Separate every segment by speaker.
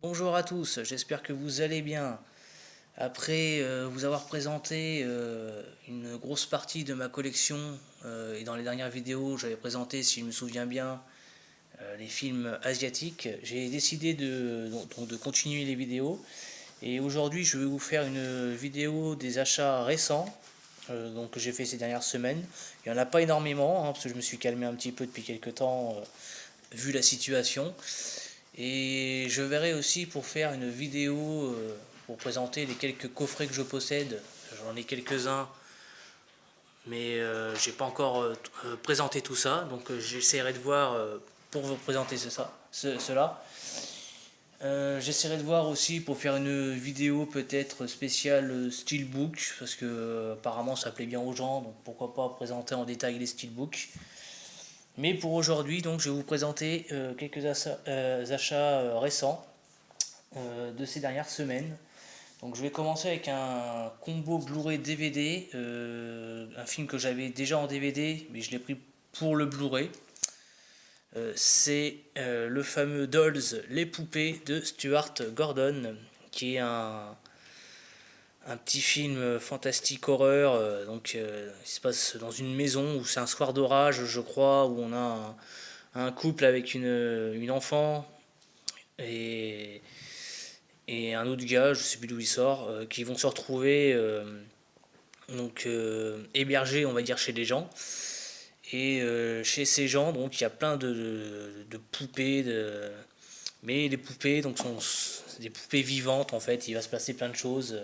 Speaker 1: Bonjour à tous, j'espère que vous allez bien. Après vous avoir présenté une grosse partie de ma collection, et dans les dernières vidéos j'avais présenté, si je me souviens bien, les films asiatiques, j'ai décidé de continuer les vidéos. Et aujourd'hui je vais vous faire une vidéo des achats récents que j'ai fait ces dernières semaines. Il n'y en a pas énormément, parce que je me suis calmé un petit peu depuis quelques temps, vu la situation. Et je verrai aussi pour faire une vidéo pour présenter les quelques coffrets que je possède. J'en ai quelques-uns, mais j'ai pas encore présenté tout ça. Donc j'essaierai de voir pour vous présenter cela. J'essaierai de voir aussi pour faire une vidéo peut-être spéciale steelbook, parce que apparemment ça plaît bien aux gens, donc pourquoi pas présenter en détail les steelbooks. Mais pour aujourd'hui, donc je vais vous présenter quelques achats récents de ces dernières semaines. Donc je vais commencer avec un combo Blu-ray DVD, un film que j'avais déjà en DVD, mais je l'ai pris pour le Blu-ray. C'est le fameux Dolls, les poupées de Stuart Gordon, qui est un petit film fantastique horreur. Il se passe dans une maison où c'est un soir d'orage, je crois, où on a un couple avec une enfant et et un autre gars, je sais plus d'où il sort, qui vont se retrouver hébergés, on va dire, chez des gens. Et chez ces gens, donc il y a plein de poupées, mais les poupées donc sont des poupées vivantes en fait. Il va se passer plein de choses.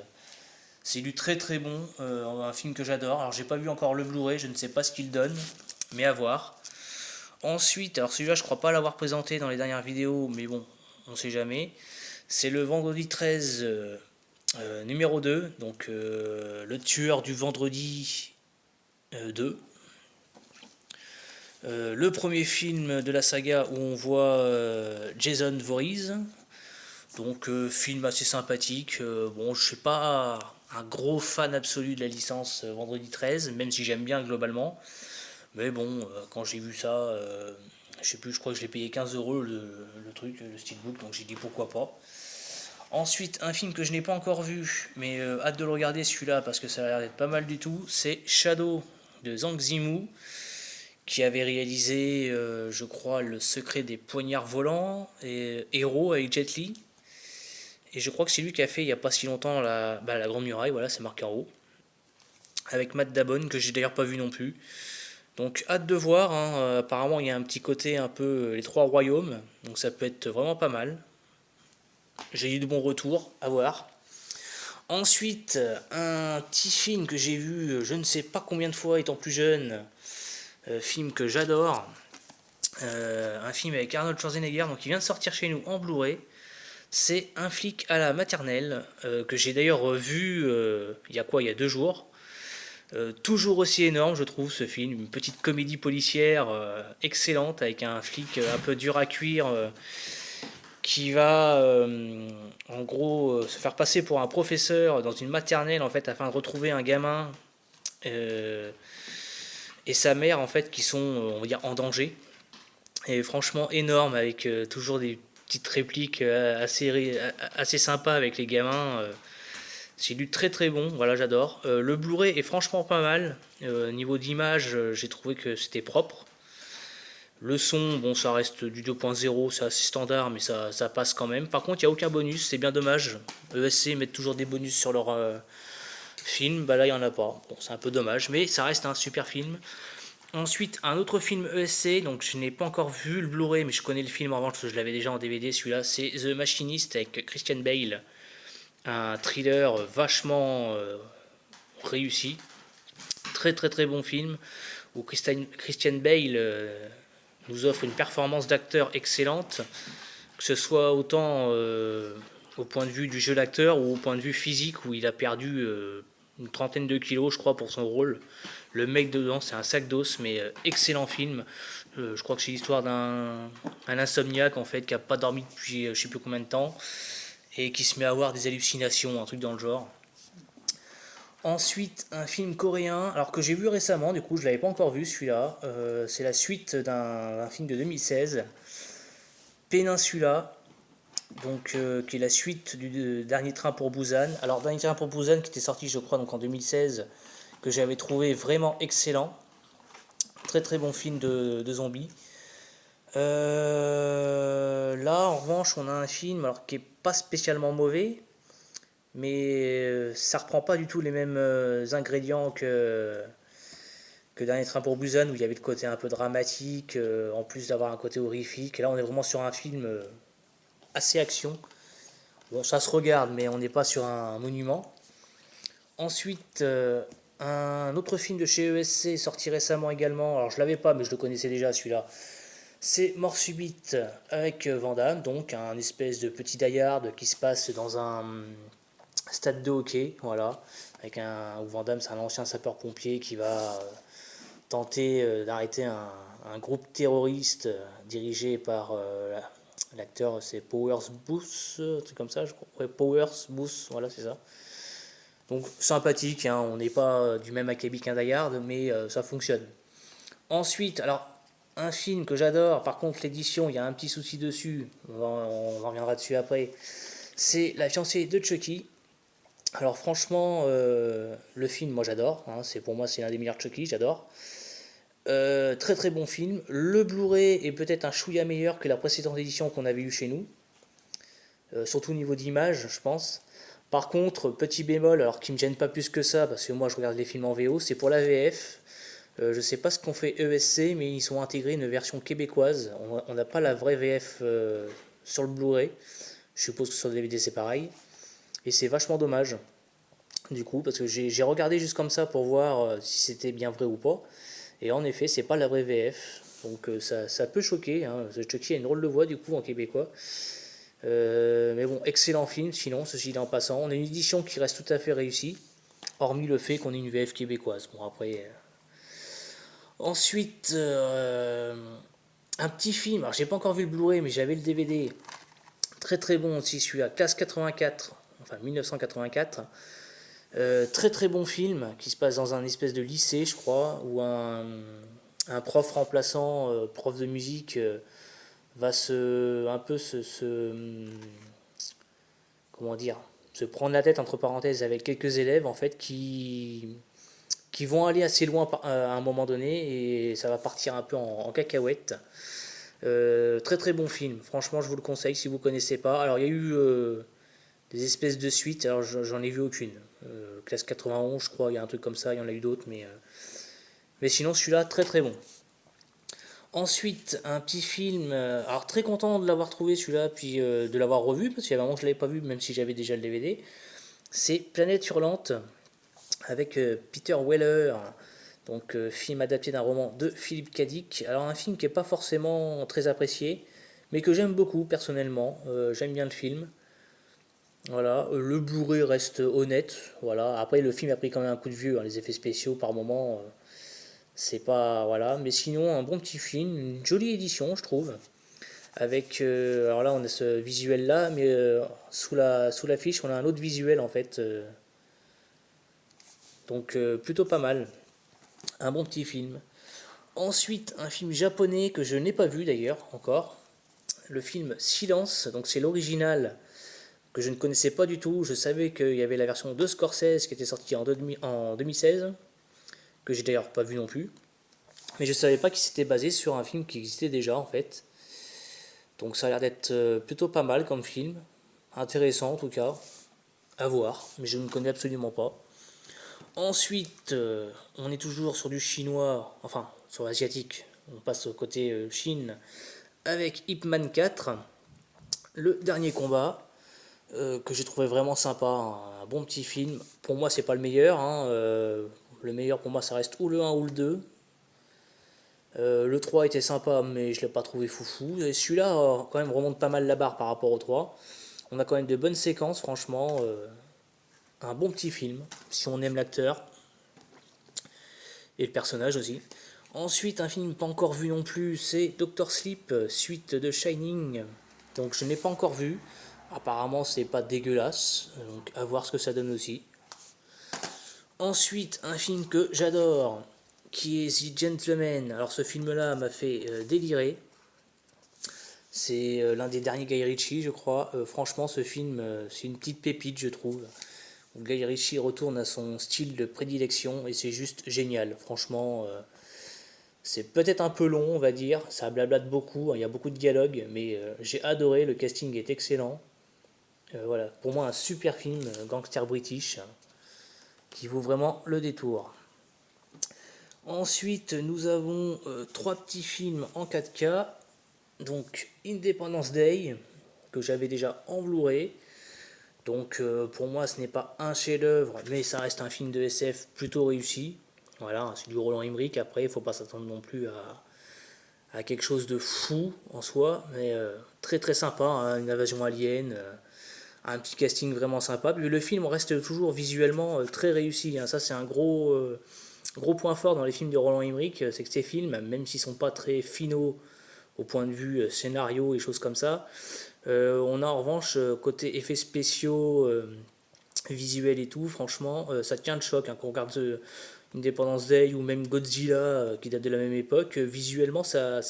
Speaker 1: C'est du très très bon, un film que j'adore. Alors j'ai pas vu encore le Blu-ray, je ne sais pas ce qu'il donne, mais à voir. Ensuite, alors celui-là je crois pas l'avoir présenté dans les dernières vidéos, mais bon, on sait jamais. C'est le vendredi 13 numéro 2, le tueur du vendredi 2. Le premier film de la saga où on voit Jason Voorhees. Film assez sympathique. Bon, je suis pas un gros fan absolu de la licence Vendredi 13, même si j'aime bien globalement. Mais bon, quand j'ai vu ça, je sais plus, je crois que je l'ai payé 15 € le truc, le steelbook, donc j'ai dit pourquoi pas. Ensuite, un film que je n'ai pas encore vu, mais hâte de le regarder celui-là parce que ça a l'air d'être pas mal du tout, c'est Shadow de Zhang Zimu, qui avait réalisé, je crois, Le secret des poignards volants et Héros avec Jet Li. Et je crois que c'est lui qui a fait il n'y a pas si longtemps la Grande Muraille, voilà, c'est marqué en haut, avec Matt Damon, que j'ai d'ailleurs pas vu non plus. Donc hâte de voir, hein. Apparemment il y a un petit côté un peu les trois royaumes, donc ça peut être vraiment pas mal. J'ai eu de bons retours, à voir. Ensuite, un petit film que j'ai vu je ne sais pas combien de fois étant plus jeune, film que j'adore, un film avec Arnold Schwarzenegger, donc il vient de sortir chez nous en Blu-ray. C'est Un flic à la maternelle, que j'ai d'ailleurs revu il y a quoi, il y a 2 jours. Toujours aussi énorme, je trouve, ce film. Une petite comédie policière excellente avec un flic un peu dur à cuire qui va en gros se faire passer pour un professeur dans une maternelle en fait afin de retrouver un gamin euh, et sa mère en fait qui sont on va dire en danger. Et franchement énorme avec toujours des petites répliques assez sympas avec les gamins. C'est du très très bon, voilà, j'adore. Le Blu-ray est franchement pas mal. Niveau d'image, j'ai trouvé que c'était propre. Le son, bon, ça reste du 2.0, c'est assez standard, mais ça passe quand même. Par contre, il n'y a aucun bonus, c'est bien dommage. ESC mettent toujours des bonus sur leur film, bah là, il n'y en a pas. Bon, c'est un peu dommage, mais ça reste un super film. Ensuite, un autre film ESC, donc je n'ai pas encore vu le Blu-ray, mais je connais le film en revanche, parce que je l'avais déjà en DVD, celui-là, c'est The Machinist avec Christian Bale. Un thriller vachement réussi. Très très très bon film, où Christian Bale nous offre une performance d'acteur excellente, que ce soit autant au point de vue du jeu d'acteur ou au point de vue physique où il a perdu une trentaine de kilos je crois pour son rôle. Le mec dedans c'est un sac d'os mais excellent film. Je crois que c'est l'histoire d'un insomniaque en fait qui a pas dormi depuis je sais plus combien de temps et qui se met à avoir des hallucinations, un truc dans le genre. Ensuite, un film coréen, alors que j'ai vu récemment, du coup je l'avais pas encore vu celui-là. C'est la suite d'un film de 2016, Peninsula. donc qui est la suite du Dernier Train pour Busan. Alors Dernier Train pour Busan qui était sorti je crois donc en 2016, que j'avais trouvé vraiment excellent. Très très bon film de zombies. Là en revanche on a un film alors, qui est pas spécialement mauvais, mais ça reprend pas du tout les mêmes ingrédients que Dernier Train pour Busan où il y avait le côté un peu dramatique, en plus d'avoir un côté horrifique. Et là on est vraiment sur un film assez action. Bon, ça se regarde, mais on n'est pas sur un monument. Ensuite, un autre film de chez ESC sorti récemment également. Alors, je l'avais pas, mais je le connaissais déjà celui-là. C'est Mort subite avec Van Damme, donc un espèce de petit die-hard qui se passe dans un stade de hockey, voilà, avec où Van Damme c'est un ancien sapeur-pompier qui va tenter d'arrêter un groupe terroriste dirigé par l'acteur, c'est Powers Booth, un truc comme ça, je crois. Ouais, Powers Booth, voilà, c'est ça. Donc sympathique, hein, on n'est pas du même acabit qu'un Die Hard, mais ça fonctionne. Ensuite, alors, un film que j'adore, par contre l'édition, il y a un petit souci dessus, on en reviendra dessus après, c'est La fiancée de Chucky. Alors franchement, le film, moi j'adore, hein, pour moi c'est l'un des meilleurs Chucky, j'adore. Très très bon film. Le Blu-ray est peut-être un chouïa meilleur que la précédente édition qu'on avait eu chez nous, surtout au niveau d'image, je pense. Par contre, petit bémol, alors qui me gêne pas plus que ça, parce que moi je regarde les films en VO, c'est pour la VF. Je sais pas ce qu'ont fait ESC, mais ils ont intégré une version québécoise. On n'a pas la vraie VF sur le Blu-ray. Je suppose que sur le DVD c'est pareil. Et c'est vachement dommage, du coup, parce que j'ai regardé juste comme ça pour voir si c'était bien vrai ou pas. Et en effet, c'est pas la vraie VF. Donc ça peut choquer. Hein. Chucky a une drôle de voix, du coup, en québécois. Mais bon, excellent film, sinon, ceci dit en passant. On a une édition qui reste tout à fait réussie, hormis le fait qu'on ait une VF québécoise. Bon, après. Ensuite, un petit film. Alors, j'ai pas encore vu le Blu-ray, mais j'avais le DVD. Très très bon aussi, celui-là. Classe 84, enfin 1984. Très très bon film qui se passe dans un espèce de lycée, je crois, où un prof remplaçant, prof de musique, va un peu comment dire, se prendre la tête entre parenthèses avec quelques élèves en fait qui vont aller assez loin à un moment donné et ça va partir un peu en cacahuète. Très très bon film, franchement je vous le conseille si vous connaissez pas. Alors il y a eu des espèces de suites, alors j'en ai vu aucune. Classe 91 je crois, il y a un truc comme ça, il y en a eu d'autres, mais sinon celui-là très très bon. Ensuite, un petit film, alors très content de l'avoir trouvé celui-là, puis de l'avoir revu, parce qu'il y a un moment que je ne l'avais pas vu, même si j'avais déjà le DVD. C'est Planète Hurlante, avec Peter Weller, donc film adapté d'un roman de Philippe K. Dick. Alors un film qui n'est pas forcément très apprécié, mais que j'aime beaucoup personnellement, j'aime bien le film. Voilà, le Blu-ray reste honnête, voilà. Après le film a pris quand même un coup de vieux, hein, les effets spéciaux par moment, c'est pas, voilà, mais sinon un bon petit film, une jolie édition je trouve. Avec, alors là on a ce visuel là, mais sous la fiche on a un autre visuel en fait, donc plutôt pas mal. Un bon petit film. Ensuite un film japonais que je n'ai pas vu d'ailleurs encore, le film Silence, donc c'est l'original que je ne connaissais pas du tout. Je savais qu'il y avait la version de Scorsese qui était sortie en 2016, que j'ai d'ailleurs pas vu non plus. Mais je savais pas qu'il s'était basé sur un film qui existait déjà en fait. Donc ça a l'air d'être plutôt pas mal comme film. Intéressant en tout cas. À voir. Mais je ne connais absolument pas. Ensuite, on est toujours sur du chinois. Enfin, sur l'asiatique. On passe au côté Chine. Avec Ip Man 4. Le dernier combat. Que j'ai trouvé vraiment sympa. Un bon petit film. Pour moi, c'est pas le meilleur. Hein. Le meilleur pour moi, ça reste ou le 1 ou le 2. Le 3 était sympa, mais je ne l'ai pas trouvé foufou. Et celui-là, quand même, remonte pas mal la barre par rapport au 3. On a quand même de bonnes séquences, franchement. Un bon petit film, si on aime l'acteur. Et le personnage aussi. Ensuite, un film pas encore vu non plus, c'est Doctor Sleep, suite de Shining. Donc je n'ai pas encore vu. Apparemment, c'est pas dégueulasse. Donc à voir ce que ça donne aussi. Ensuite, un film que j'adore, qui est The Gentleman. Alors ce film-là m'a fait délirer. C'est l'un des derniers Guy Ritchie, je crois. Franchement, ce film, c'est une petite pépite, je trouve. Où Guy Ritchie retourne à son style de prédilection et c'est juste génial. Franchement, c'est peut-être un peu long, on va dire. Ça blablate beaucoup, hein, il y a beaucoup de dialogues, mais j'ai adoré. Le casting est excellent. Voilà, pour moi, un super film, gangster british, qui vaut vraiment le détour. Ensuite, nous avons trois petits films en 4K. Donc, Independence Day, que j'avais déjà en Blu-ray. Donc, pour moi, ce n'est pas un chef-d'œuvre, mais ça reste un film de SF plutôt réussi. Voilà, c'est du Roland Emmerich. Après, il ne faut pas s'attendre non plus à quelque chose de fou en soi, mais très très sympa, hein, une invasion alien, un petit casting vraiment sympa. Puis le film reste toujours visuellement très réussi, hein. Ça, c'est un gros point fort dans les films de Roland Emmerich, c'est que ces films, même s'ils sont pas très finaux au point de vue scénario et choses comme ça, on a en revanche côté effets spéciaux, visuels et tout, franchement, ça tient le choc, hein, quand on regarde Independence Day ou même Godzilla qui date de la même époque, visuellement ça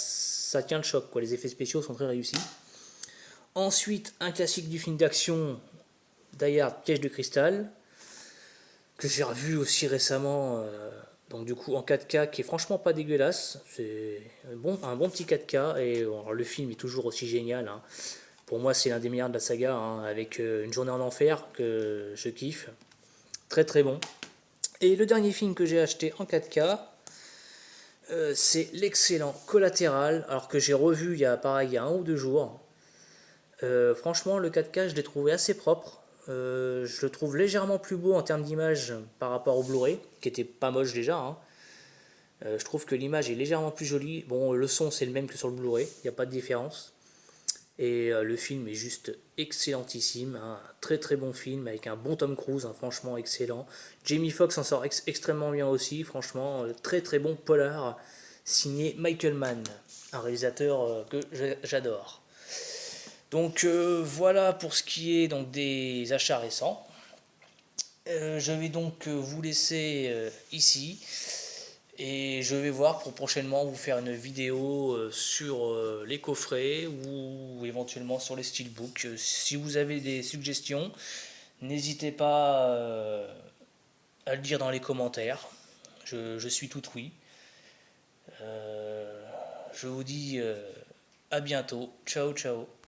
Speaker 1: tient le choc, quoi. Les effets spéciaux sont très réussis. Ensuite, un classique du film d'action, Die Hard, Piège de cristal, que j'ai revu aussi récemment, donc du coup en 4K, qui est franchement pas dégueulasse. C'est un bon petit 4K, et alors, le film est toujours aussi génial, hein. Pour moi, c'est l'un des meilleurs de la saga, hein, avec Une journée en enfer, que je kiffe. Très très bon. Et le dernier film que j'ai acheté en 4K, c'est l'excellent Collatéral, alors que j'ai revu il y a un ou deux jours. Franchement, le 4K, je l'ai trouvé assez propre. Je le trouve légèrement plus beau en termes d'image par rapport au Blu-ray, qui était pas moche déjà, hein. Je trouve que l'image est légèrement plus jolie. Bon, le son, c'est le même que sur le Blu-ray, il n'y a pas de différence. Et le film est juste excellentissime, hein. Très très bon film avec un bon Tom Cruise, hein, franchement excellent. Jamie Foxx en sort extrêmement bien aussi, franchement, très très bon polar signé Michael Mann, un réalisateur que j'adore. Donc voilà pour ce qui est donc des achats récents. Je vais donc vous laisser ici. Et je vais voir pour prochainement vous faire une vidéo sur les coffrets ou éventuellement sur les steelbooks. Si vous avez des suggestions, n'hésitez pas à le dire dans les commentaires. Je suis tout oui. Je vous dis à bientôt. Ciao, ciao.